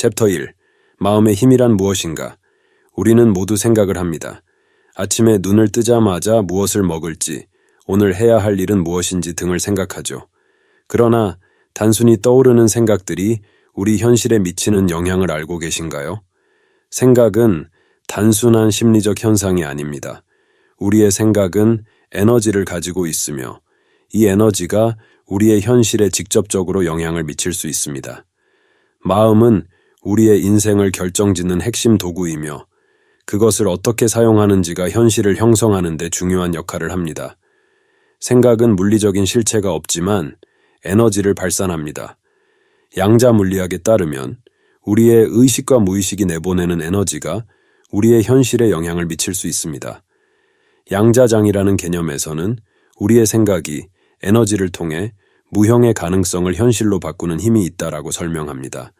챕터 1. 마음의 힘이란 무엇인가? 우리는 모두 생각을 합니다. 아침에 눈을 뜨자마자 무엇을 먹을지, 오늘 해야 할 일은 무엇인지 등을 생각하죠. 그러나 단순히 떠오르는 생각들이 우리 현실에 미치는 영향을 알고 계신가요? 생각은 단순한 심리적 현상이 아닙니다. 우리의 생각은 에너지를 가지고 있으며 이 에너지가 우리의 현실에 직접적으로 영향을 미칠 수 있습니다. 마음은 우리의 인생을 결정짓는 핵심 도구이며 그것을 어떻게 사용하는지가 현실을 형성하는 데 중요한 역할을 합니다. 생각은 물리적인 실체가 없지만 에너지를 발산합니다. 양자 물리학에 따르면 우리의 의식과 무의식이 내보내는 에너지가 우리의 현실에 영향을 미칠 수 있습니다. 양자장이라는 개념에서는 우리의 생각이 에너지를 통해 무형의 가능성을 현실로 바꾸는 힘이 있다라고 설명합니다.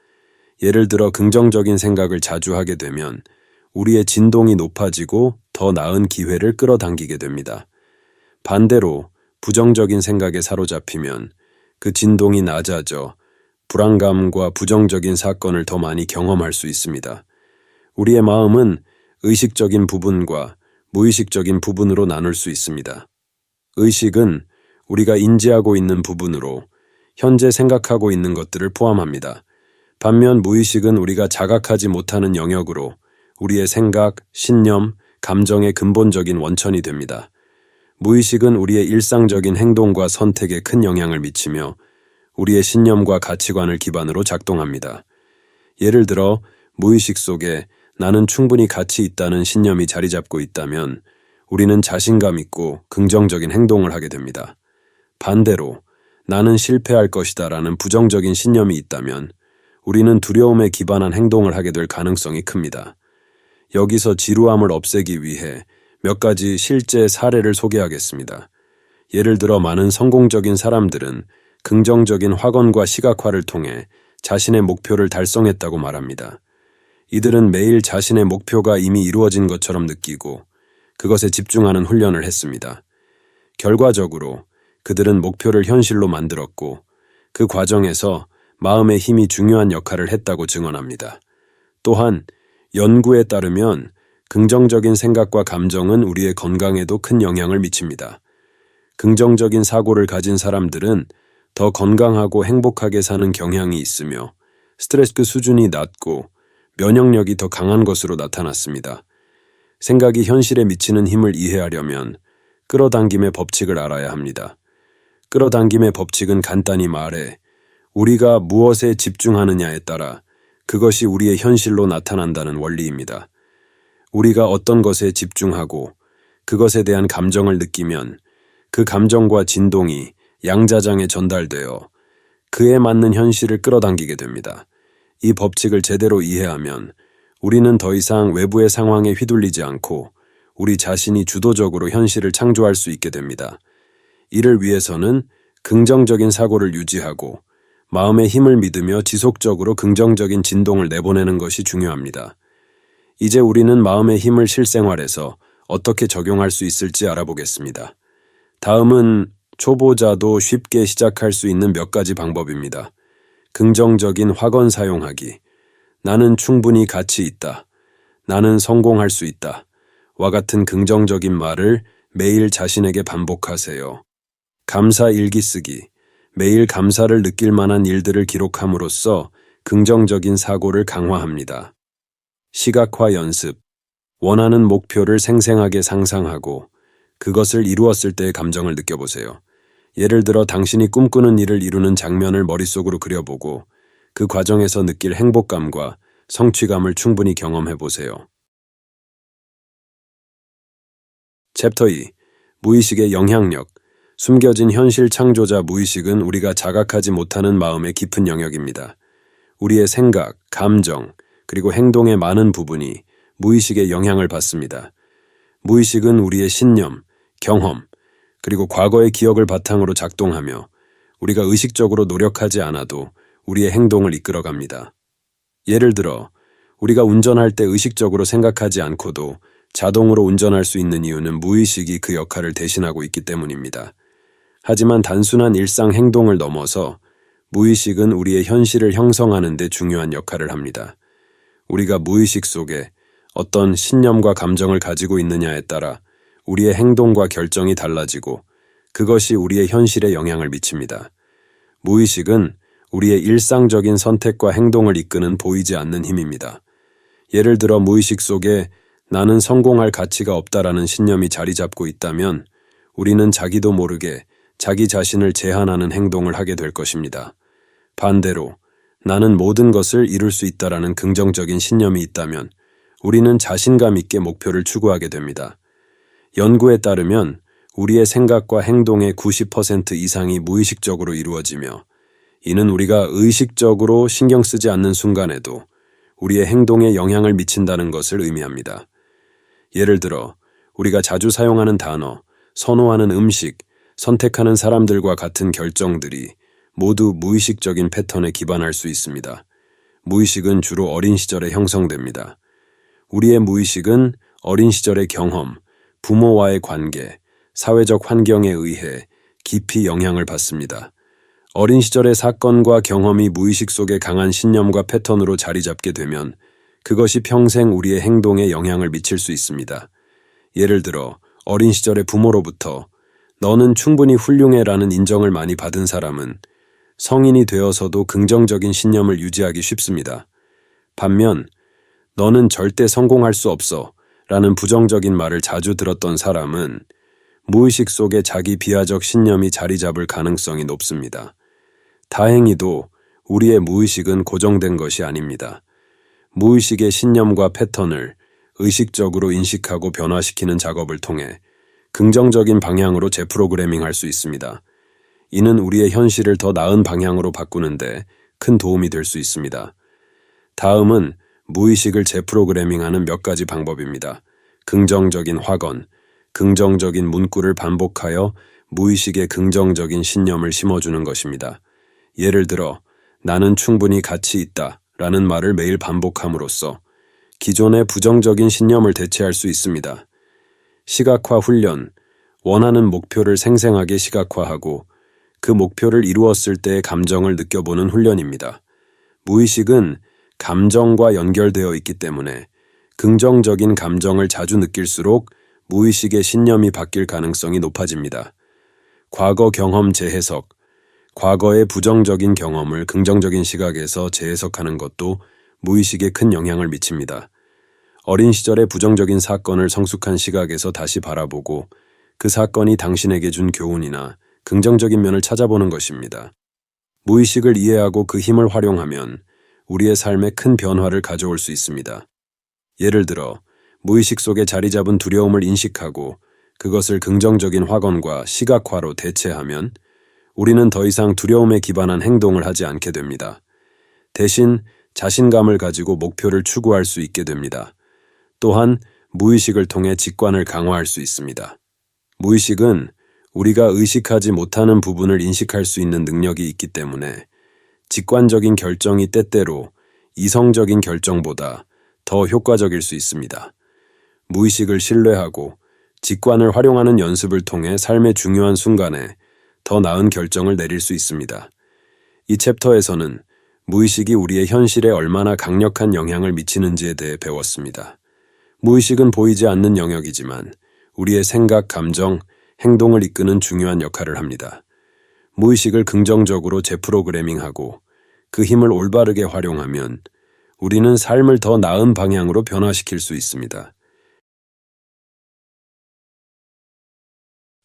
예를 들어 긍정적인 생각을 자주 하게 되면 우리의 진동이 높아지고 더 나은 기회를 끌어당기게 됩니다. 반대로 부정적인 생각에 사로잡히면 그 진동이 낮아져 불안감과 부정적인 사건을 더 많이 경험할 수 있습니다. 우리의 마음은 의식적인 부분과 무의식적인 부분으로 나눌 수 있습니다. 의식은 우리가 인지하고 있는 부분으로 현재 생각하고 있는 것들을 포함합니다. 반면 무의식은 우리가 자각하지 못하는 영역으로 우리의 생각, 신념, 감정의 근본적인 원천이 됩니다. 무의식은 우리의 일상적인 행동과 선택에 큰 영향을 미치며 우리의 신념과 가치관을 기반으로 작동합니다. 예를 들어 무의식 속에 나는 충분히 가치 있다는 신념이 자리 잡고 있다면 우리는 자신감 있고 긍정적인 행동을 하게 됩니다. 반대로 나는 실패할 것이다라는 부정적인 신념이 있다면 우리는 두려움에 기반한 행동을 하게 될 가능성이 큽니다. 여기서 지루함을 없애기 위해 몇 가지 실제 사례를 소개하겠습니다. 예를 들어 많은 성공적인 사람들은 긍정적인 확언과 시각화를 통해 자신의 목표를 달성했다고 말합니다. 이들은 매일 자신의 목표가 이미 이루어진 것처럼 느끼고 그것에 집중하는 훈련을 했습니다. 결과적으로 그들은 목표를 현실로 만들었고 그 과정에서 마음의 힘이 중요한 역할을 했다고 증언합니다. 또한 연구에 따르면 긍정적인 생각과 감정은 우리의 건강에도 큰 영향을 미칩니다. 긍정적인 사고를 가진 사람들은 더 건강하고 행복하게 사는 경향이 있으며 스트레스 수준이 낮고 면역력이 더 강한 것으로 나타났습니다. 생각이 현실에 미치는 힘을 이해하려면 끌어당김의 법칙을 알아야 합니다. 끌어당김의 법칙은 간단히 말해 우리가 무엇에 집중하느냐에 따라 그것이 우리의 현실로 나타난다는 원리입니다. 우리가 어떤 것에 집중하고 그것에 대한 감정을 느끼면 그 감정과 진동이 양자장에 전달되어 그에 맞는 현실을 끌어당기게 됩니다. 이 법칙을 제대로 이해하면 우리는 더 이상 외부의 상황에 휘둘리지 않고 우리 자신이 주도적으로 현실을 창조할 수 있게 됩니다. 이를 위해서는 긍정적인 사고를 유지하고 마음의 힘을 믿으며 지속적으로 긍정적인 진동을 내보내는 것이 중요합니다. 이제 우리는 마음의 힘을 실생활에서 어떻게 적용할 수 있을지 알아보겠습니다. 다음은 초보자도 쉽게 시작할 수 있는 몇 가지 방법입니다. 긍정적인 확언 사용하기. 나는 충분히 가치 있다. 나는 성공할 수 있다. 와 같은 긍정적인 말을 매일 자신에게 반복하세요. 감사 일기 쓰기. 매일 감사를 느낄 만한 일들을 기록함으로써 긍정적인 사고를 강화합니다. 시각화 연습. 원하는 목표를 생생하게 상상하고 그것을 이루었을 때의 감정을 느껴보세요. 예를 들어 당신이 꿈꾸는 일을 이루는 장면을 머릿속으로 그려보고 그 과정에서 느낄 행복감과 성취감을 충분히 경험해보세요. 챕터 2. 무의식의 영향력. 숨겨진 현실 창조자 무의식은 우리가 자각하지 못하는 마음의 깊은 영역입니다. 우리의 생각, 감정, 그리고 행동의 많은 부분이 무의식의 영향을 받습니다. 무의식은 우리의 신념, 경험, 그리고 과거의 기억을 바탕으로 작동하며 우리가 의식적으로 노력하지 않아도 우리의 행동을 이끌어갑니다. 예를 들어 우리가 운전할 때 의식적으로 생각하지 않고도 자동으로 운전할 수 있는 이유는 무의식이 그 역할을 대신하고 있기 때문입니다. 하지만 단순한 일상 행동을 넘어서 무의식은 우리의 현실을 형성하는 데 중요한 역할을 합니다. 우리가 무의식 속에 어떤 신념과 감정을 가지고 있느냐에 따라 우리의 행동과 결정이 달라지고 그것이 우리의 현실에 영향을 미칩니다. 무의식은 우리의 일상적인 선택과 행동을 이끄는 보이지 않는 힘입니다. 예를 들어 무의식 속에 나는 성공할 가치가 없다라는 신념이 자리 잡고 있다면 우리는 자기도 모르게 자기 자신을 제한하는 행동을 하게 될 것입니다. 반대로 나는 모든 것을 이룰 수 있다라는 긍정적인 신념이 있다면 우리는 자신감 있게 목표를 추구하게 됩니다. 연구에 따르면 우리의 생각과 행동의 90% 이상이 무의식적으로 이루어지며 이는 우리가 의식적으로 신경 쓰지 않는 순간에도 우리의 행동에 영향을 미친다는 것을 의미합니다. 예를 들어 우리가 자주 사용하는 단어, 선호하는 음식, 선택하는 사람들과 같은 결정들이 모두 무의식적인 패턴에 기반할 수 있습니다. 무의식은 주로 어린 시절에 형성됩니다. 우리의 무의식은 어린 시절의 경험, 부모와의 관계, 사회적 환경에 의해 깊이 영향을 받습니다. 어린 시절의 사건과 경험이 무의식 속에 강한 신념과 패턴으로 자리 잡게 되면 그것이 평생 우리의 행동에 영향을 미칠 수 있습니다. 예를 들어 어린 시절의 부모로부터 너는 충분히 훌륭해라는 인정을 많이 받은 사람은 성인이 되어서도 긍정적인 신념을 유지하기 쉽습니다. 반면 너는 절대 성공할 수 없어 라는 부정적인 말을 자주 들었던 사람은 무의식 속에 자기 비하적 신념이 자리 잡을 가능성이 높습니다. 다행히도 우리의 무의식은 고정된 것이 아닙니다. 무의식의 신념과 패턴을 의식적으로 인식하고 변화시키는 작업을 통해 긍정적인 방향으로 재프로그래밍할 수 있습니다. 이는 우리의 현실을 더 나은 방향으로 바꾸는데 큰 도움이 될 수 있습니다. 다음은 무의식을 재프로그래밍하는 몇 가지 방법입니다. 긍정적인 확언, 긍정적인 문구를 반복하여 무의식에 긍정적인 신념을 심어주는 것입니다. 예를 들어 나는 충분히 가치 있다 라는 말을 매일 반복함으로써 기존의 부정적인 신념을 대체할 수 있습니다. 시각화 훈련, 원하는 목표를 생생하게 시각화하고 그 목표를 이루었을 때의 감정을 느껴보는 훈련입니다. 무의식은 감정과 연결되어 있기 때문에 긍정적인 감정을 자주 느낄수록 무의식의 신념이 바뀔 가능성이 높아집니다. 과거 경험 재해석, 과거의 부정적인 경험을 긍정적인 시각에서 재해석하는 것도 무의식에 큰 영향을 미칩니다. 어린 시절의 부정적인 사건을 성숙한 시각에서 다시 바라보고 그 사건이 당신에게 준 교훈이나 긍정적인 면을 찾아보는 것입니다. 무의식을 이해하고 그 힘을 활용하면 우리의 삶에 큰 변화를 가져올 수 있습니다. 예를 들어 무의식 속에 자리 잡은 두려움을 인식하고 그것을 긍정적인 확언과 시각화로 대체하면 우리는 더 이상 두려움에 기반한 행동을 하지 않게 됩니다. 대신 자신감을 가지고 목표를 추구할 수 있게 됩니다. 또한 무의식을 통해 직관을 강화할 수 있습니다. 무의식은 우리가 의식하지 못하는 부분을 인식할 수 있는 능력이 있기 때문에 직관적인 결정이 때때로 이성적인 결정보다 더 효과적일 수 있습니다. 무의식을 신뢰하고 직관을 활용하는 연습을 통해 삶의 중요한 순간에 더 나은 결정을 내릴 수 있습니다. 이 챕터에서는 무의식이 우리의 현실에 얼마나 강력한 영향을 미치는지에 대해 배웠습니다. 무의식은 보이지 않는 영역이지만 우리의 생각, 감정, 행동을 이끄는 중요한 역할을 합니다. 무의식을 긍정적으로 재프로그래밍하고 그 힘을 올바르게 활용하면 우리는 삶을 더 나은 방향으로 변화시킬 수 있습니다.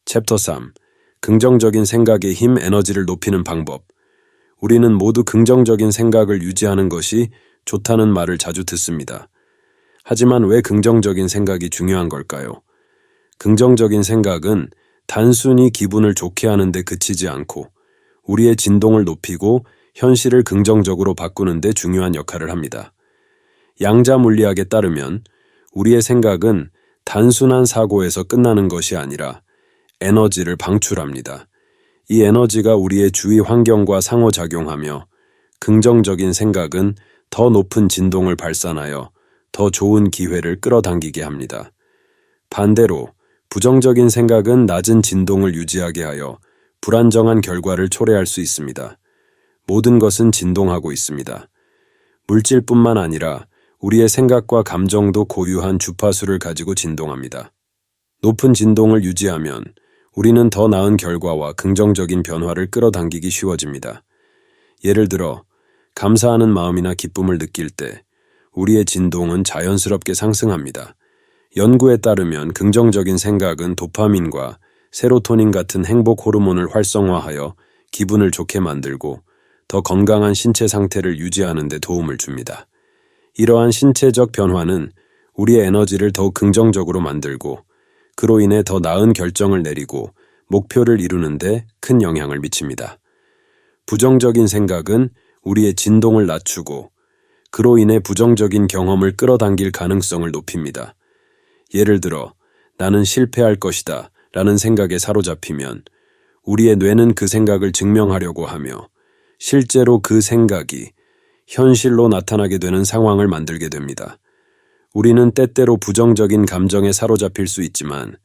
챕터 3. 긍정적인 생각의 힘, 에너지를 높이는 방법. 우리는 모두 긍정적인 생각을 유지하는 것이 좋다는 말을 자주 듣습니다. 하지만 왜 긍정적인 생각이 중요한 걸까요? 긍정적인 생각은 단순히 기분을 좋게 하는 데 그치지 않고 우리의 진동을 높이고 현실을 긍정적으로 바꾸는 데 중요한 역할을 합니다. 양자 물리학에 따르면 우리의 생각은 단순한 사고에서 끝나는 것이 아니라 에너지를 방출합니다. 이 에너지가 우리의 주위 환경과 상호작용하며 긍정적인 생각은 더 높은 진동을 발산하여 더 좋은 기회를 끌어당기게 합니다. 반대로 부정적인 생각은 낮은 진동을 유지하게 하여 불안정한 결과를 초래할 수 있습니다. 모든 것은 진동하고 있습니다. 물질뿐만 아니라 우리의 생각과 감정도 고유한 주파수를 가지고 진동합니다. 높은 진동을 유지하면 우리는 더 나은 결과와 긍정적인 변화를 끌어당기기 쉬워집니다. 예를 들어, 감사하는 마음이나 기쁨을 느낄 때 우리의 진동은 자연스럽게 상승합니다. 연구에 따르면 긍정적인 생각은 도파민과 세로토닌 같은 행복 호르몬을 활성화하여 기분을 좋게 만들고 더 건강한 신체 상태를 유지하는 데 도움을 줍니다. 이러한 신체적 변화는 우리의 에너지를 더욱 긍정적으로 만들고 그로 인해 더 나은 결정을 내리고 목표를 이루는 데 큰 영향을 미칩니다. 부정적인 생각은 우리의 진동을 낮추고 그로 인해 부정적인 경험을 끌어당길 가능성을 높입니다. 예를 들어, 나는 실패할 것이다 라는 생각에 사로잡히면 우리의 뇌는 그 생각을 증명하려고 하며 실제로 그 생각이 현실로 나타나게 되는 상황을 만들게 됩니다. 우리는 때때로 부정적인 감정에 사로잡힐 수 있지만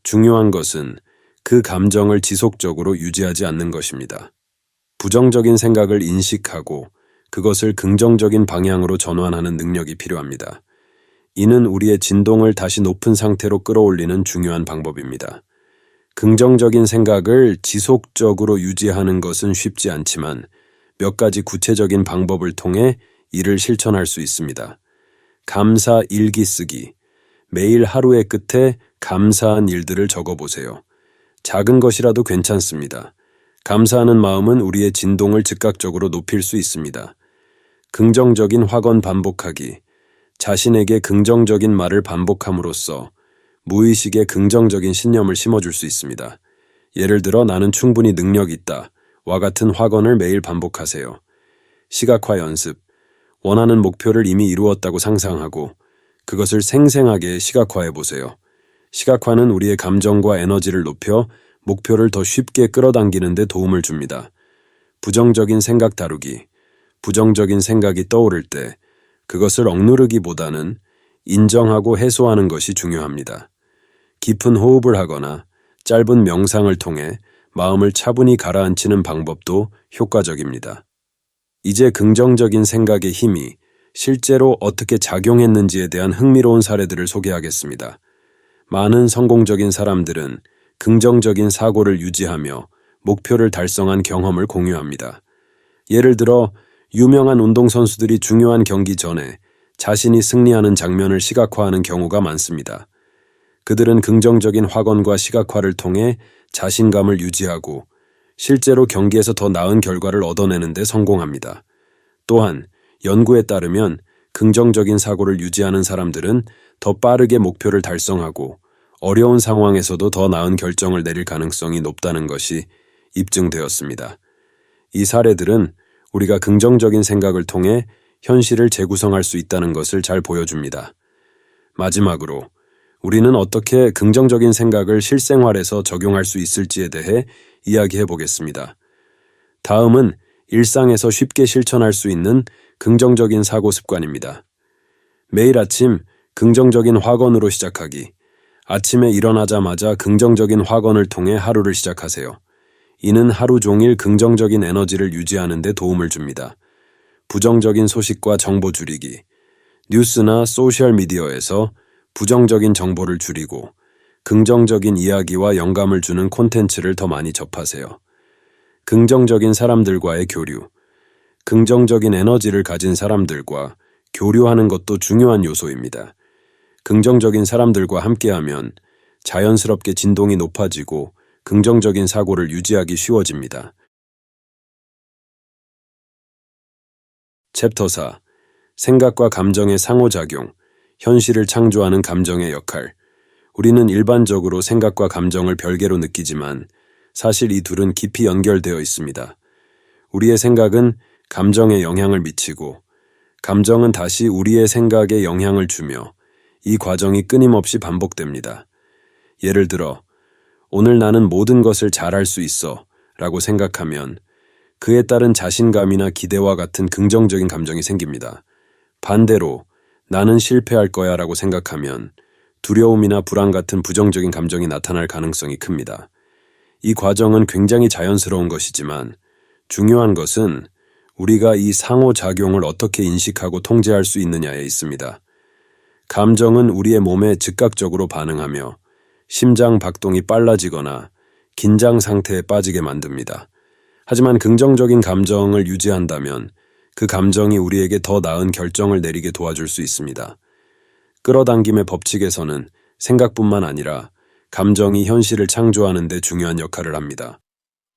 중요한 것은 그 감정을 지속적으로 유지하지 않는 것입니다. 부정적인 생각을 인식하고 그것을 긍정적인 방향으로 전환하는 능력이 필요합니다. 이는 우리의 진동을 다시 높은 상태로 끌어올리는 중요한 방법입니다. 긍정적인 생각을 지속적으로 유지하는 것은 쉽지 않지만 몇 가지 구체적인 방법을 통해 이를 실천할 수 있습니다. 감사 일기 쓰기. 매일 하루의 끝에 감사한 일들을 적어보세요. 작은 것이라도 괜찮습니다. 감사하는 마음은 우리의 진동을 즉각적으로 높일 수 있습니다. 긍정적인 확언 반복하기. 자신에게 긍정적인 말을 반복함으로써 무의식에 긍정적인 신념을 심어줄 수 있습니다. 예를 들어 나는 충분히 능력 있다 와 같은 확언을 매일 반복하세요. 시각화 연습. 원하는 목표를 이미 이루었다고 상상하고 그것을 생생하게 시각화해 보세요. 시각화는 우리의 감정과 에너지를 높여 목표를 더 쉽게 끌어당기는 데 도움을 줍니다. 부정적인 생각 다루기. 부정적인 생각이 떠오를 때 그것을 억누르기보다는 인정하고 해소하는 것이 중요합니다. 깊은 호흡을 하거나 짧은 명상을 통해 마음을 차분히 가라앉히는 방법도 효과적입니다. 이제 긍정적인 생각의 힘이 실제로 어떻게 작용했는지에 대한 흥미로운 사례들을 소개하겠습니다. 많은 성공적인 사람들은 긍정적인 사고를 유지하며 목표를 달성한 경험을 공유합니다. 예를 들어 유명한 운동선수들이 중요한 경기 전에 자신이 승리하는 장면을 시각화하는 경우가 많습니다. 그들은 긍정적인 확언과 시각화를 통해 자신감을 유지하고 실제로 경기에서 더 나은 결과를 얻어내는 데 성공합니다. 또한 연구에 따르면 긍정적인 사고를 유지하는 사람들은 더 빠르게 목표를 달성하고 어려운 상황에서도 더 나은 결정을 내릴 가능성이 높다는 것이 입증되었습니다. 이 사례들은 우리가 긍정적인 생각을 통해 현실을 재구성할 수 있다는 것을 잘 보여줍니다. 마지막으로 우리는 어떻게 긍정적인 생각을 실생활에서 적용할 수 있을지에 대해 이야기해 보겠습니다. 다음은 일상에서 쉽게 실천할 수 있는 긍정적인 사고 습관입니다. 매일 아침 긍정적인 확언으로 시작하기. 아침에 일어나자마자 긍정적인 확언을 통해 하루를 시작하세요. 이는 하루 종일 긍정적인 에너지를 유지하는 데 도움을 줍니다. 부정적인 소식과 정보 줄이기. 뉴스나 소셜미디어에서 부정적인 정보를 줄이고 긍정적인 이야기와 영감을 주는 콘텐츠를 더 많이 접하세요. 긍정적인 사람들과의 교류. 긍정적인 에너지를 가진 사람들과 교류하는 것도 중요한 요소입니다. 긍정적인 사람들과 함께하면 자연스럽게 진동이 높아지고 긍정적인 사고를 유지하기 쉬워집니다. 챕터 4. 생각과 감정의 상호작용, 현실을 창조하는 감정의 역할. 우리는 일반적으로 생각과 감정을 별개로 느끼지만 사실 이 둘은 깊이 연결되어 있습니다. 우리의 생각은 감정에 영향을 미치고 감정은 다시 우리의 생각에 영향을 주며 이 과정이 끊임없이 반복됩니다. 예를 들어, 오늘 나는 모든 것을 잘할 수 있어 라고 생각하면 그에 따른 자신감이나 기대와 같은 긍정적인 감정이 생깁니다. 반대로 나는 실패할 거야 라고 생각하면 두려움이나 불안 같은 부정적인 감정이 나타날 가능성이 큽니다. 이 과정은 굉장히 자연스러운 것이지만 중요한 것은 우리가 이 상호작용을 어떻게 인식하고 통제할 수 있느냐에 있습니다. 감정은 우리의 몸에 즉각적으로 반응하며 심장 박동이 빨라지거나 긴장 상태에 빠지게 만듭니다. 하지만 긍정적인 감정을 유지한다면 그 감정이 우리에게 더 나은 결정을 내리게 도와줄 수 있습니다. 끌어당김의 법칙에서는 생각뿐만 아니라 감정이 현실을 창조하는 데 중요한 역할을 합니다.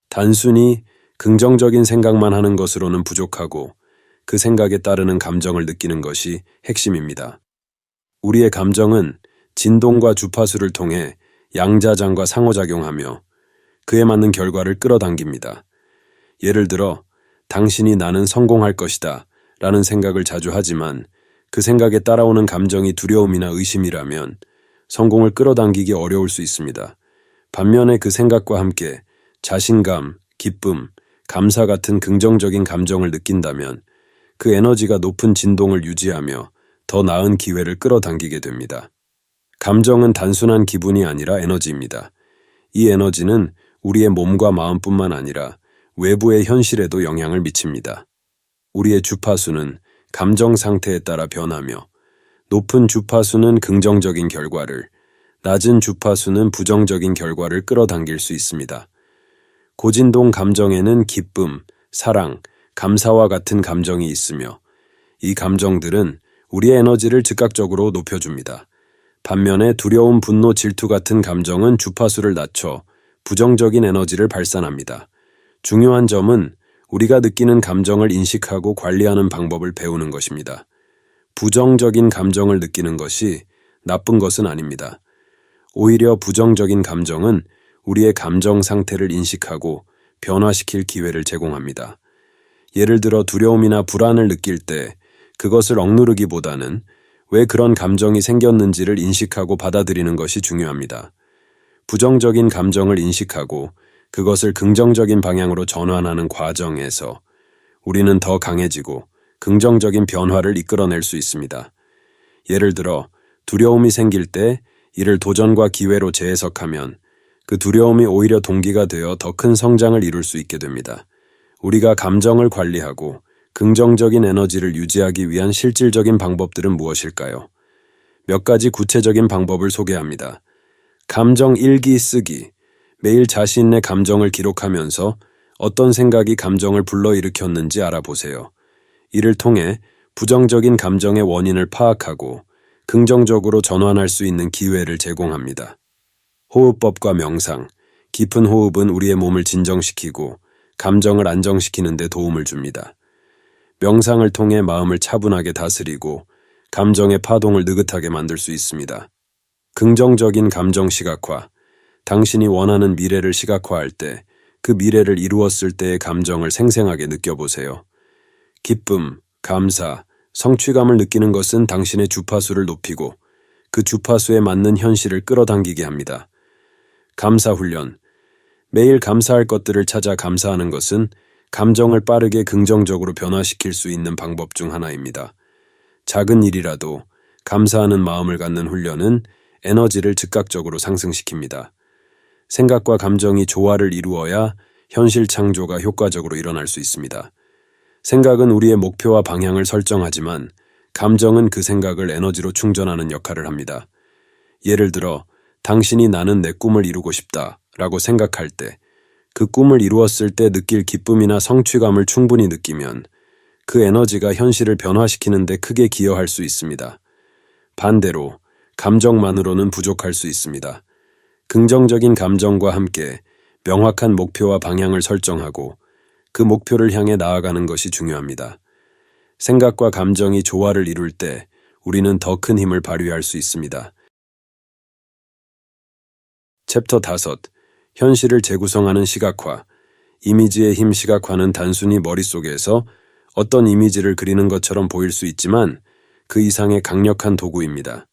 단순히 긍정적인 생각만 하는 것으로는 부족하고 그 생각에 따르는 감정을 느끼는 것이 핵심입니다. 우리의 감정은 진동과 주파수를 통해 양자장과 상호작용하며 그에 맞는 결과를 끌어당깁니다. 예를 들어, 당신이 나는 성공할 것이다 라는 생각을 자주 하지만 그 생각에 따라오는 감정이 두려움이나 의심이라면 성공을 끌어당기기 어려울 수 있습니다. 반면에 그 생각과 함께 자신감, 기쁨, 감사 같은 긍정적인 감정을 느낀다면 그 에너지가 높은 진동을 유지하며 더 나은 기회를 끌어당기게 됩니다. 감정은 단순한 기분이 아니라 에너지입니다. 이 에너지는 우리의 몸과 마음뿐만 아니라 외부의 현실에도 영향을 미칩니다. 우리의 주파수는 감정 상태에 따라 변하며 높은 주파수는 긍정적인 결과를, 낮은 주파수는 부정적인 결과를 끌어당길 수 있습니다. 고진동 감정에는 기쁨, 사랑, 감사와 같은 감정이 있으며 이 감정들은 우리의 에너지를 즉각적으로 높여줍니다. 반면에 두려움, 분노, 질투 같은 감정은 주파수를 낮춰 부정적인 에너지를 발산합니다. 중요한 점은 우리가 느끼는 감정을 인식하고 관리하는 방법을 배우는 것입니다. 부정적인 감정을 느끼는 것이 나쁜 것은 아닙니다. 오히려 부정적인 감정은 우리의 감정 상태를 인식하고 변화시킬 기회를 제공합니다. 예를 들어 두려움이나 불안을 느낄 때 그것을 억누르기보다는 왜 그런 감정이 생겼는지를 인식하고 받아들이는 것이 중요합니다. 부정적인 감정을 인식하고 그것을 긍정적인 방향으로 전환하는 과정에서 우리는 더 강해지고 긍정적인 변화를 이끌어낼 수 있습니다. 예를 들어 두려움이 생길 때 이를 도전과 기회로 재해석하면 그 두려움이 오히려 동기가 되어 더 큰 성장을 이룰 수 있게 됩니다. 우리가 감정을 관리하고 긍정적인 에너지를 유지하기 위한 실질적인 방법들은 무엇일까요? 몇 가지 구체적인 방법을 소개합니다. 감정 일기 쓰기. 매일 자신의 감정을 기록하면서 어떤 생각이 감정을 불러일으켰는지 알아보세요. 이를 통해 부정적인 감정의 원인을 파악하고 긍정적으로 전환할 수 있는 기회를 제공합니다. 호흡법과 명상. 깊은 호흡은 우리의 몸을 진정시키고 감정을 안정시키는 데 도움을 줍니다. 명상을 통해 마음을 차분하게 다스리고 감정의 파동을 느긋하게 만들 수 있습니다. 긍정적인 감정 시각화. 당신이 원하는 미래를 시각화할 때 그 미래를 이루었을 때의 감정을 생생하게 느껴보세요. 기쁨, 감사, 성취감을 느끼는 것은 당신의 주파수를 높이고 그 주파수에 맞는 현실을 끌어당기게 합니다. 감사 훈련. 매일 감사할 것들을 찾아 감사하는 것은 감정을 빠르게 긍정적으로 변화시킬 수 있는 방법 중 하나입니다. 작은 일이라도 감사하는 마음을 갖는 훈련은 에너지를 즉각적으로 상승시킵니다. 생각과 감정이 조화를 이루어야 현실 창조가 효과적으로 일어날 수 있습니다. 생각은 우리의 목표와 방향을 설정하지만 감정은 그 생각을 에너지로 충전하는 역할을 합니다. 예를 들어, 당신이 나는 내 꿈을 이루고 싶다 라고 생각할 때 그 꿈을 이루었을 때 느낄 기쁨이나 성취감을 충분히 느끼면 그 에너지가 현실을 변화시키는 데 크게 기여할 수 있습니다. 반대로 감정만으로는 부족할 수 있습니다. 긍정적인 감정과 함께 명확한 목표와 방향을 설정하고 그 목표를 향해 나아가는 것이 중요합니다. 생각과 감정이 조화를 이룰 때 우리는 더 큰 힘을 발휘할 수 있습니다. 챕터 5. 현실을 재구성하는 시각화. 이미지의 힘. 시각화는 단순히 머릿속에서 어떤 이미지를 그리는 것처럼 보일 수 있지만 그 이상의 강력한 도구입니다.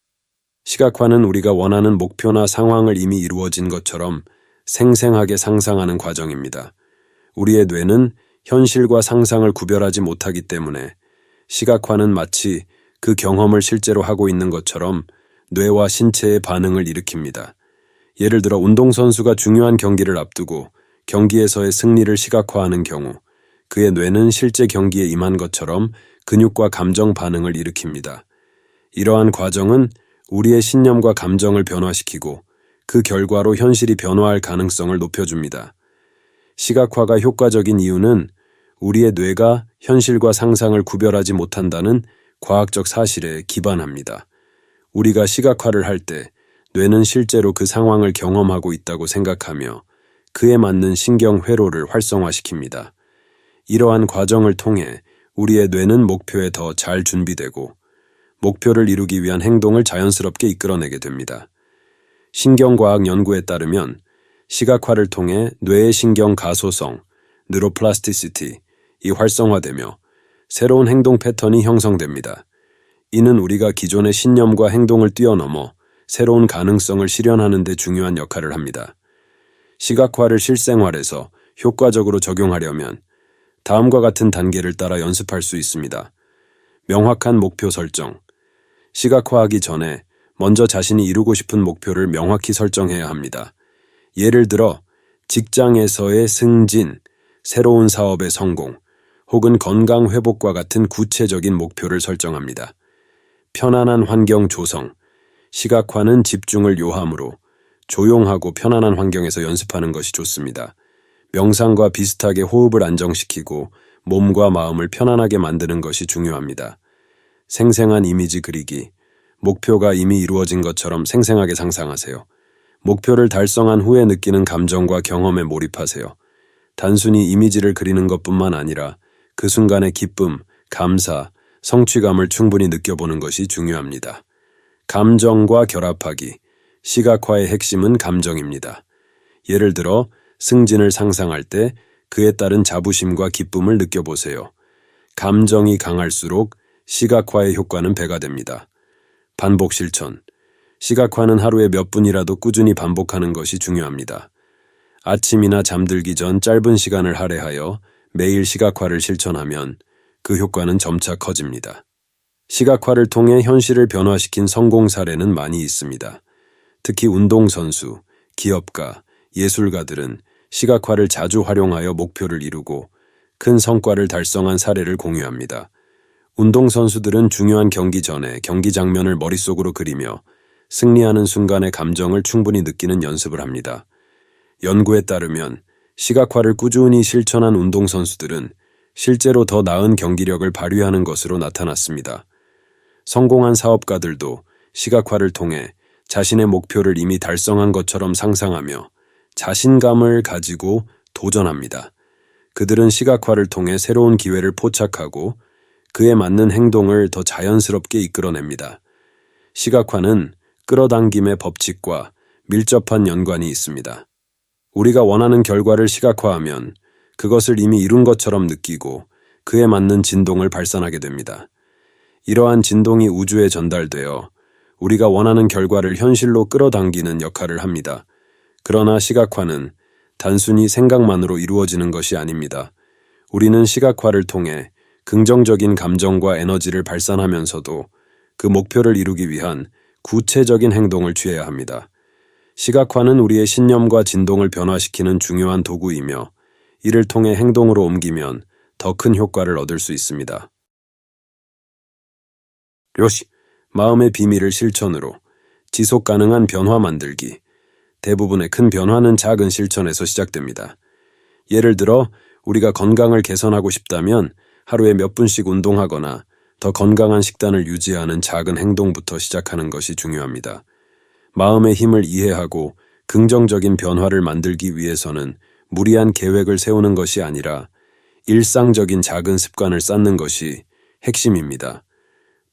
시각화는 우리가 원하는 목표나 상황을 이미 이루어진 것처럼 생생하게 상상하는 과정입니다. 우리의 뇌는 현실과 상상을 구별하지 못하기 때문에 시각화는 마치 그 경험을 실제로 하고 있는 것처럼 뇌와 신체의 반응을 일으킵니다. 예를 들어 운동선수가 중요한 경기를 앞두고 경기에서의 승리를 시각화하는 경우 그의 뇌는 실제 경기에 임한 것처럼 근육과 감정 반응을 일으킵니다. 이러한 과정은 우리의 신념과 감정을 변화시키고 그 결과로 현실이 변화할 가능성을 높여줍니다. 시각화가 효과적인 이유는 우리의 뇌가 현실과 상상을 구별하지 못한다는 과학적 사실에 기반합니다. 우리가 시각화를 할 때 뇌는 실제로 그 상황을 경험하고 있다고 생각하며 그에 맞는 신경 회로를 활성화시킵니다. 이러한 과정을 통해 우리의 뇌는 목표에 더 잘 준비되고 목표를 이루기 위한 행동을 자연스럽게 이끌어내게 됩니다. 신경과학 연구에 따르면 시각화를 통해 뇌의 신경 가소성, 뉴로플라스티시티, 이 활성화되며 새로운 행동 패턴이 형성됩니다. 이는 우리가 기존의 신념과 행동을 뛰어넘어 새로운 가능성을 실현하는 데 중요한 역할을 합니다. 시각화를 실생활에서 효과적으로 적용하려면 다음과 같은 단계를 따라 연습할 수 있습니다. 명확한 목표 설정. 시각화하기 전에 먼저 자신이 이루고 싶은 목표를 명확히 설정해야 합니다. 예를 들어 직장에서의 승진, 새로운 사업의 성공, 혹은 건강 회복과 같은 구체적인 목표를 설정합니다. 편안한 환경 조성. 시각화는 집중을 요하므로 조용하고 편안한 환경에서 연습하는 것이 좋습니다. 명상과 비슷하게 호흡을 안정시키고 몸과 마음을 편안하게 만드는 것이 중요합니다. 생생한 이미지 그리기. 목표가 이미 이루어진 것처럼 생생하게 상상하세요. 목표를 달성한 후에 느끼는 감정과 경험에 몰입하세요. 단순히 이미지를 그리는 것뿐만 아니라 그 순간의 기쁨, 감사, 성취감을 충분히 느껴보는 것이 중요합니다. 감정과 결합하기. 시각화의 핵심은 감정입니다. 예를 들어 승진을 상상할 때 그에 따른 자부심과 기쁨을 느껴보세요. 감정이 강할수록 시각화의 효과는 배가 됩니다. 반복 실천. 시각화는 하루에 몇 분이라도 꾸준히 반복하는 것이 중요합니다. 아침이나 잠들기 전 짧은 시간을 할애하여 매일 시각화를 실천하면 그 효과는 점차 커집니다. 시각화를 통해 현실을 변화시킨 성공 사례는 많이 있습니다. 특히 운동선수, 기업가, 예술가들은 시각화를 자주 활용하여 목표를 이루고 큰 성과를 달성한 사례를 공유합니다. 운동선수들은 중요한 경기 전에 경기 장면을 머릿속으로 그리며 승리하는 순간의 감정을 충분히 느끼는 연습을 합니다. 연구에 따르면 시각화를 꾸준히 실천한 운동선수들은 실제로 더 나은 경기력을 발휘하는 것으로 나타났습니다. 성공한 사업가들도 시각화를 통해 자신의 목표를 이미 달성한 것처럼 상상하며 자신감을 가지고 도전합니다. 그들은 시각화를 통해 새로운 기회를 포착하고 그에 맞는 행동을 더 자연스럽게 이끌어냅니다. 시각화는 끌어당김의 법칙과 밀접한 연관이 있습니다. 우리가 원하는 결과를 시각화하면 그것을 이미 이룬 것처럼 느끼고 그에 맞는 진동을 발산하게 됩니다. 이러한 진동이 우주에 전달되어 우리가 원하는 결과를 현실로 끌어당기는 역할을 합니다. 그러나 시각화는 단순히 생각만으로 이루어지는 것이 아닙니다. 우리는 시각화를 통해 긍정적인 감정과 에너지를 발산하면서도 그 목표를 이루기 위한 구체적인 행동을 취해야 합니다. 시각화는 우리의 신념과 진동을 변화시키는 중요한 도구이며 이를 통해 행동으로 옮기면 더 큰 효과를 얻을 수 있습니다. 요시, 마음의 비밀을 실천으로 지속 가능한 변화 만들기. 대부분의 큰 변화는 작은 실천에서 시작됩니다. 예를 들어 우리가 건강을 개선하고 싶다면 하루에 몇 분씩 운동하거나 더 건강한 식단을 유지하는 작은 행동부터 시작하는 것이 중요합니다. 마음의 힘을 이해하고 긍정적인 변화를 만들기 위해서는 무리한 계획을 세우는 것이 아니라 일상적인 작은 습관을 쌓는 것이 핵심입니다.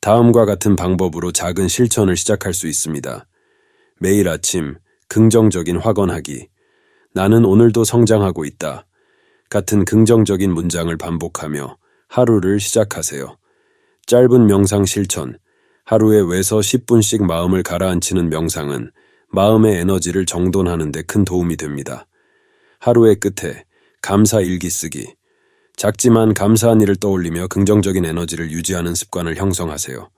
다음과 같은 방법으로 작은 실천을 시작할 수 있습니다. 매일 아침 긍정적인 확언하기, 나는 오늘도 성장하고 있다 같은 긍정적인 문장을 반복하며 하루를 시작하세요. 짧은 명상 실천, 하루에 외서 10분씩 마음을 가라앉히는 명상은 마음의 에너지를 정돈하는 데 큰 도움이 됩니다. 하루의 끝에 감사 일기 쓰기, 작지만 감사한 일을 떠올리며 긍정적인 에너지를 유지하는 습관을 형성하세요.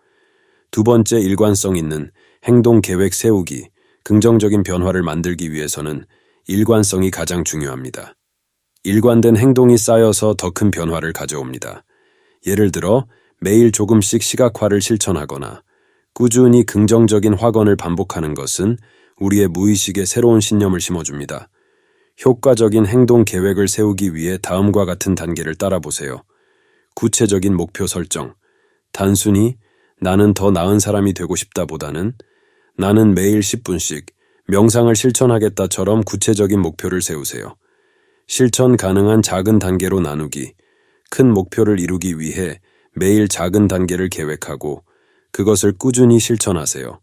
두 번째, 일관성 있는 행동 계획 세우기, 긍정적인 변화를 만들기 위해서는 일관성이 가장 중요합니다. 일관된 행동이 쌓여서 더 큰 변화를 가져옵니다. 예를 들어 매일 조금씩 시각화를 실천하거나 꾸준히 긍정적인 확언을 반복하는 것은 우리의 무의식에 새로운 신념을 심어줍니다. 효과적인 행동 계획을 세우기 위해 다음과 같은 단계를 따라보세요. 구체적인 목표 설정. 단순히 나는 더 나은 사람이 되고 싶다보다는 나는 매일 10분씩 명상을 실천하겠다처럼 구체적인 목표를 세우세요. 실천 가능한 작은 단계로 나누기. 큰 목표를 이루기 위해 매일 작은 단계를 계획하고 그것을 꾸준히 실천하세요.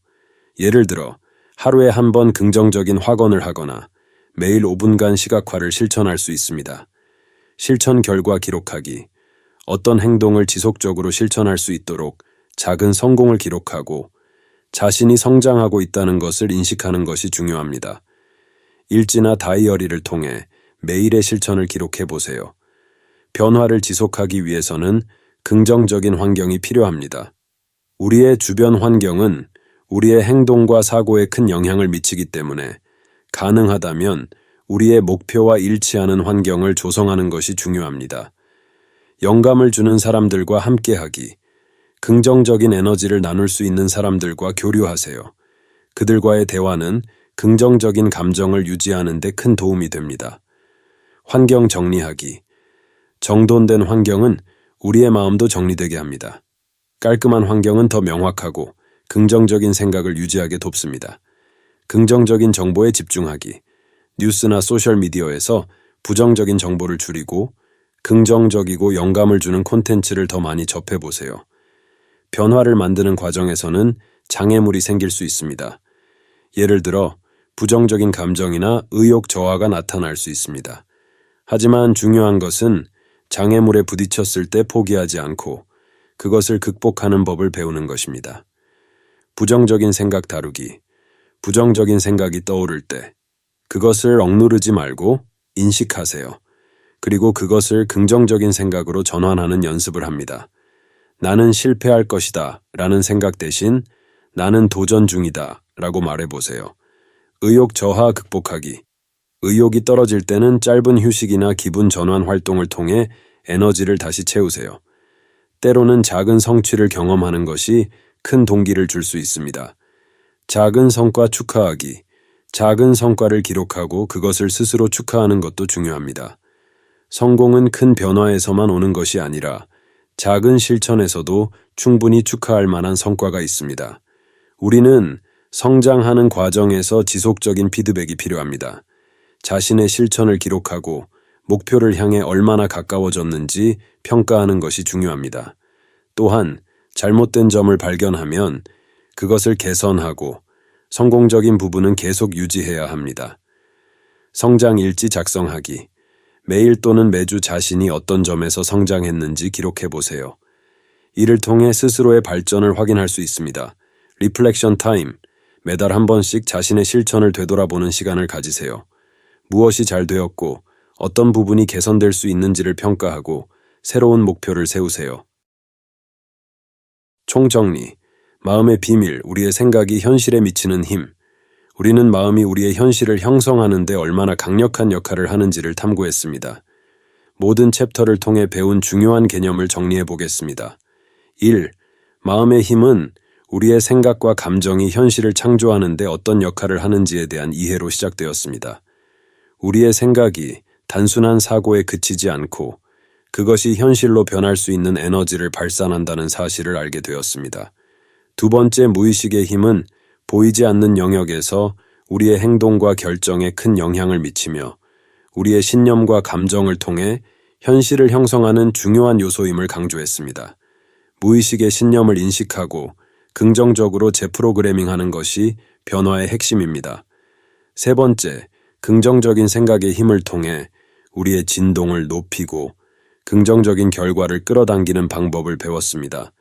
예를 들어 하루에 한 번 긍정적인 확언을 하거나 매일 5분간 시각화를 실천할 수 있습니다. 실천 결과 기록하기. 어떤 행동을 지속적으로 실천할 수 있도록 작은 성공을 기록하고 자신이 성장하고 있다는 것을 인식하는 것이 중요합니다. 일지나 다이어리를 통해 매일의 실천을 기록해 보세요. 변화를 지속하기 위해서는 긍정적인 환경이 필요합니다. 우리의 주변 환경은 우리의 행동과 사고에 큰 영향을 미치기 때문에 가능하다면 우리의 목표와 일치하는 환경을 조성하는 것이 중요합니다. 영감을 주는 사람들과 함께하기, 긍정적인 에너지를 나눌 수 있는 사람들과 교류하세요. 그들과의 대화는 긍정적인 감정을 유지하는 데 큰 도움이 됩니다. 환경 정리하기. 정돈된 환경은 우리의 마음도 정리되게 합니다. 깔끔한 환경은 더 명확하고 긍정적인 생각을 유지하게 돕습니다. 긍정적인 정보에 집중하기. 뉴스나 소셜미디어에서 부정적인 정보를 줄이고 긍정적이고 영감을 주는 콘텐츠를 더 많이 접해보세요. 변화를 만드는 과정에서는 장애물이 생길 수 있습니다. 예를 들어 부정적인 감정이나 의욕 저하가 나타날 수 있습니다. 하지만 중요한 것은 장애물에 부딪혔을 때 포기하지 않고 그것을 극복하는 법을 배우는 것입니다. 부정적인 생각 다루기. 부정적인 생각이 떠오를 때 그것을 억누르지 말고 인식하세요. 그리고 그것을 긍정적인 생각으로 전환하는 연습을 합니다. 나는 실패할 것이다 라는 생각 대신 나는 도전 중이다 라고 말해보세요. 의욕 저하 극복하기. 의욕이 떨어질 때는 짧은 휴식이나 기분 전환 활동을 통해 에너지를 다시 채우세요. 때로는 작은 성취를 경험하는 것이 큰 동기를 줄 수 있습니다. 작은 성과 축하하기. 작은 성과를 기록하고 그것을 스스로 축하하는 것도 중요합니다. 성공은 큰 변화에서만 오는 것이 아니라 작은 실천에서도 충분히 축하할 만한 성과가 있습니다. 우리는 성장하는 과정에서 지속적인 피드백이 필요합니다. 자신의 실천을 기록하고 목표를 향해 얼마나 가까워졌는지 평가하는 것이 중요합니다. 또한 잘못된 점을 발견하면 그것을 개선하고 성공적인 부분은 계속 유지해야 합니다. 성장 일지 작성하기. 매일 또는 매주 자신이 어떤 점에서 성장했는지 기록해 보세요. 이를 통해 스스로의 발전을 확인할 수 있습니다. 리플렉션 타임. 매달 한 번씩 자신의 실천을 되돌아보는 시간을 가지세요. 무엇이 잘 되었고 어떤 부분이 개선될 수 있는지를 평가하고 새로운 목표를 세우세요. 총정리. 마음의 비밀, 우리의 생각이 현실에 미치는 힘. 우리는 마음이 우리의 현실을 형성하는 데 얼마나 강력한 역할을 하는지를 탐구했습니다. 모든 챕터를 통해 배운 중요한 개념을 정리해 보겠습니다. 1. 마음의 힘은 우리의 생각과 감정이 현실을 창조하는 데 어떤 역할을 하는지에 대한 이해로 시작되었습니다. 우리의 생각이 단순한 사고에 그치지 않고 그것이 현실로 변할 수 있는 에너지를 발산한다는 사실을 알게 되었습니다. 두 번째, 무의식의 힘은 보이지 않는 영역에서 우리의 행동과 결정에 큰 영향을 미치며 우리의 신념과 감정을 통해 현실을 형성하는 중요한 요소임을 강조했습니다. 무의식의 신념을 인식하고 긍정적으로 재프로그래밍하는 것이 변화의 핵심입니다. 세 번째, 긍정적인 생각의 힘을 통해 우리의 진동을 높이고 긍정적인 결과를 끌어당기는 방법을 배웠습니다.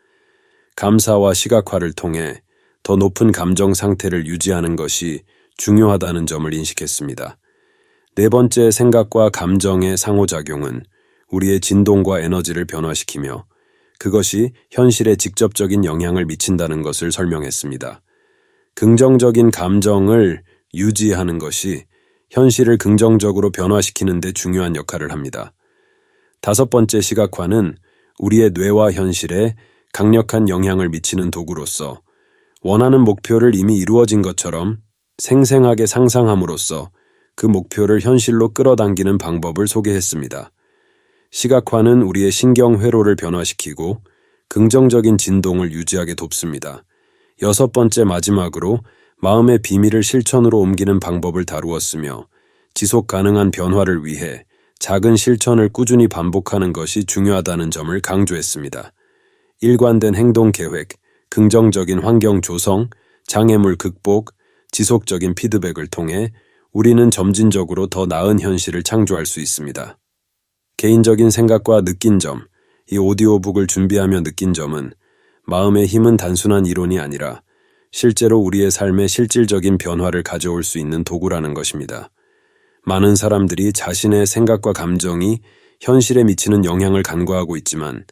감사와 시각화를 통해 더 높은 감정 상태를 유지하는 것이 중요하다는 점을 인식했습니다. 네 번째, 생각과 감정의 상호작용은 우리의 진동과 에너지를 변화시키며 그것이 현실에 직접적인 영향을 미친다는 것을 설명했습니다. 긍정적인 감정을 유지하는 것이 현실을 긍정적으로 변화시키는 데 중요한 역할을 합니다. 다섯 번째, 시각화는 우리의 뇌와 현실에 강력한 영향을 미치는 도구로서 원하는 목표를 이미 이루어진 것처럼 생생하게 상상함으로써 그 목표를 현실로 끌어당기는 방법을 소개했습니다. 시각화는 우리의 신경 회로를 변화시키고 긍정적인 진동을 유지하게 돕습니다. 여섯 번째, 마지막으로 마음의 비밀을 실천으로 옮기는 방법을 다루었으며 지속 가능한 변화를 위해 작은 실천을 꾸준히 반복하는 것이 중요하다는 점을 강조했습니다. 일관된 행동 계획, 긍정적인 환경 조성, 장애물 극복, 지속적인 피드백을 통해 우리는 점진적으로 더 나은 현실을 창조할 수 있습니다. 개인적인 생각과 느낀 점, 이 오디오북을 준비하며 느낀 점은 마음의 힘은 단순한 이론이 아니라 실제로 우리의 삶에 실질적인 변화를 가져올 수 있는 도구라는 것입니다. 많은 사람들이 자신의 생각과 감정이 현실에 미치는 영향을 간과하고 있지만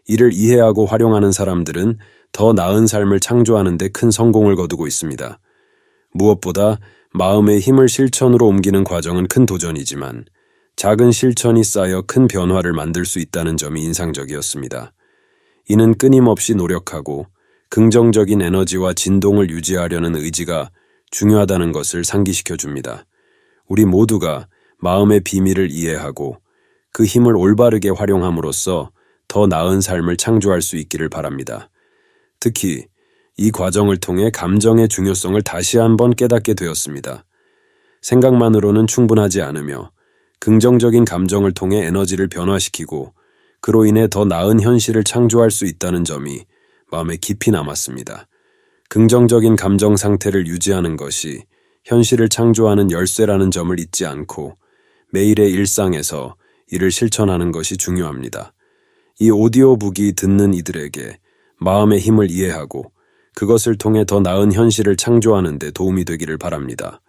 이를 이해하고 활용하는 사람들은 더 나은 삶을 창조하는 데 큰 성공을 거두고 있습니다. 무엇보다 마음의 힘을 실천으로 옮기는 과정은 큰 도전이지만 작은 실천이 쌓여 큰 변화를 만들 수 있다는 점이 인상적이었습니다. 이는 끊임없이 노력하고 긍정적인 에너지와 진동을 유지하려는 의지가 중요하다는 것을 상기시켜 줍니다. 우리 모두가 마음의 비밀을 이해하고 그 힘을 올바르게 활용함으로써 더 나은 삶을 창조할 수 있기를 바랍니다. 특히 이 과정을 통해 감정의 중요성을 다시 한번 깨닫게 되었습니다. 생각만으로는 충분하지 않으며 긍정적인 감정을 통해 에너지를 변화시키고 그로 인해 더 나은 현실을 창조할 수 있다는 점이 마음에 깊이 남았습니다. 긍정적인 감정 상태를 유지하는 것이 현실을 창조하는 열쇠라는 점을 잊지 않고 매일의 일상에서 이를 실천하는 것이 중요합니다. 이 오디오북이 듣는 이들에게 마음의 힘을 이해하고 그것을 통해 더 나은 현실을 창조하는 데 도움이 되기를 바랍니다.